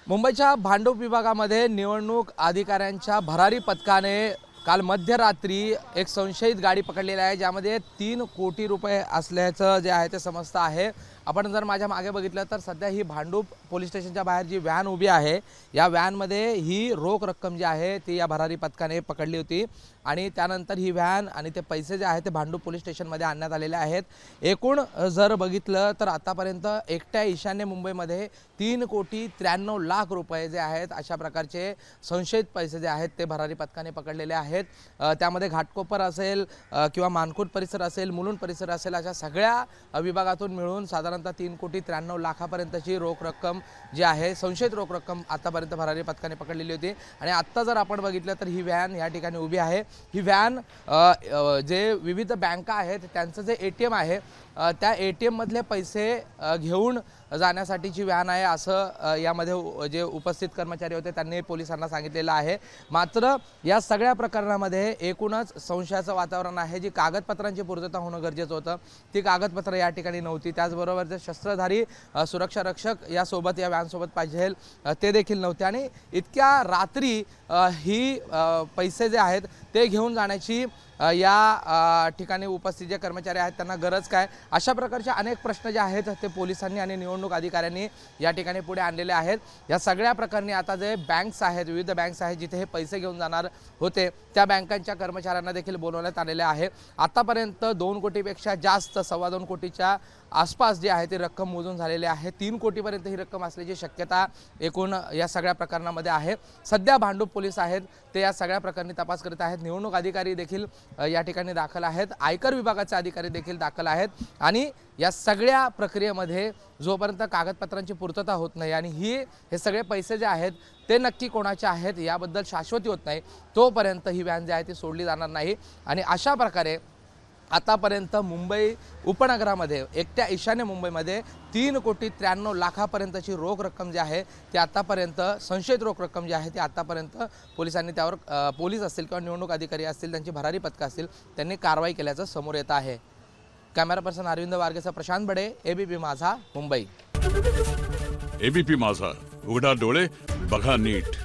मुंबईच्या भांडूप विभागामध्ये निवडणूक अधिकाऱ्यांच्या भरारी पथकाने काल मध्यरात्री एक संशयित गाडी पकडलेली आहे, ज्यामध्ये 3 कोटी रुपये असल्याचं जे आहे ते समजतं आहे। आपण जर माझ्या मागे बघितलं तर सध्या ही भांडूप पोलीस स्टेशनच्या बाहेर जी व्हॅन उभी आहे, या व्हॅनमध्ये ही रोख रक्कम जी आहे ती या भरारी पथकाने पकडली होती आणि त्यानंतर ही व्हॅन आणि ते पैसे जे आहेत ते भांडूप पोलीस स्टेशनमध्ये आणण्यात आलेले आहेत। एकूण जर बघितलं तर आतापर्यंत एकट्या ईशान्य मुंबईमध्ये 3,93,00,000 रुपये जे आहेत अशा प्रकारचे संशयित पैसे जे आहेत ते भरारी पथकाने पकडलेले आहेत। त्यामध्ये घाटकोपर असेल किंवा मानखुर्द परिसर असेल, मुलुंड परिसर असेल, अशा सगळ्या विभागातून मिळून साधारणतः 3,93,00,000 पर्यंतची रोख रक्कम जी आहे, संशयित रोख रक्कम आतापर्यंत भरारी पथकाने पकडलेली होती। आणि आत्ता जर आपण बघितलं तर ही व्हॅन या ठिकाणी उभी आहे। ही व्हॅन जे विविध बँका आहेत त्यांचं जे ATM आहे त्या ATM मधले पैसे घेऊन जाण्यासाठीची व्हॅन आहे, असं यामध्ये जे उपस्थित कर्मचारी होते त्यांनी पोलिसांना सांगितलेलं आहे। मात्र या सगळ्या प्रकरणामध्ये एकूणच संशयाचं वातावरण आहे। जी कागदपत्रांची पूर्तता होणं गरजेचं होतं ती कागदपत्र या ठिकाणी नव्हती। त्याचबरोबर जे शस्त्रधारी सुरक्षा रक्षक यासोबत या व्हॅनसोबत पाहिजे ते देखील नव्हते आणि इतक्या रात्री ही पैसे जे आहेत ते घेऊन जाण्याची या ठिकाणी उपस्थित जे कर्मचारी आहेत त्यांना गरज काय, अशा प्रकारचे अनेक प्रश्न जे आहेत ते पोलिसांनी आणि निवडणूक अधिकाऱ्यांनी या ठिकाणी पुढे आणलेले आहेत। या सगळ्या प्रकरणी आता जे बँक्स आहेत, विविध बँक्स आहेत जिथे हे पैसे घेऊन जाणार होते त्या बँकांच्या कर्मचाऱ्यांना देखील बोलवण्यात आलेले आहे। आतापर्यंत 2 कोटीपेक्षा जास्त 2.25 कोटीच्या आसपास जी आहे ती रक्कम मोजून झालेली आहे। 3 कोटीपर्यंत ही रक्कम असल्याची शक्यता एकूण या सगळ्या प्रकरणामध्ये आहे। सध्या भांडूप पोलीस आहेत ते या सगळ्या प्रकरणी तपास करत आहेत। निवडणूक अधिकारी देखील या ठिकाणी दाखल आहेत, आयकर विभागाचे अधिकारी देखील दाखल आहेत आणि या सगळ्या प्रक्रियेमध्ये जोपर्यंत कागदपत्रांची पूर्तता होत नाही आणि हे सगळे पैसे जे आहेत ते नक्की कोणाचे आहेत याबद्दल शाश्वती होत नाही, तोपर्यंत ही व्हॅन जी आहे ती सोडली जाणार नाही। आणि अशा प्रकारे आतापर्यंत मुंबई उपनगरामध्ये एकट्या ईशान्य मुंबईमध्ये 3,93,00,000 पर्यंतची रोख रक्कम जी आहे ती आतापर्यंत संशयित रोख रक्कम जी आहे ती आतापर्यंत पोलिसांनी त्यावर पोलीस असतील किंवा निवडणूक अधिकारी असतील त्यांची भरारी पथकं असतील त्यांनी कारवाई केल्याचं समोर येत आहे। कॅमेरा पर्सन अरविंद वारगेचा प्रशांत बडे, ABP माझा, मुंबई। ABP माझा, उघडा डोळे बघा नीट।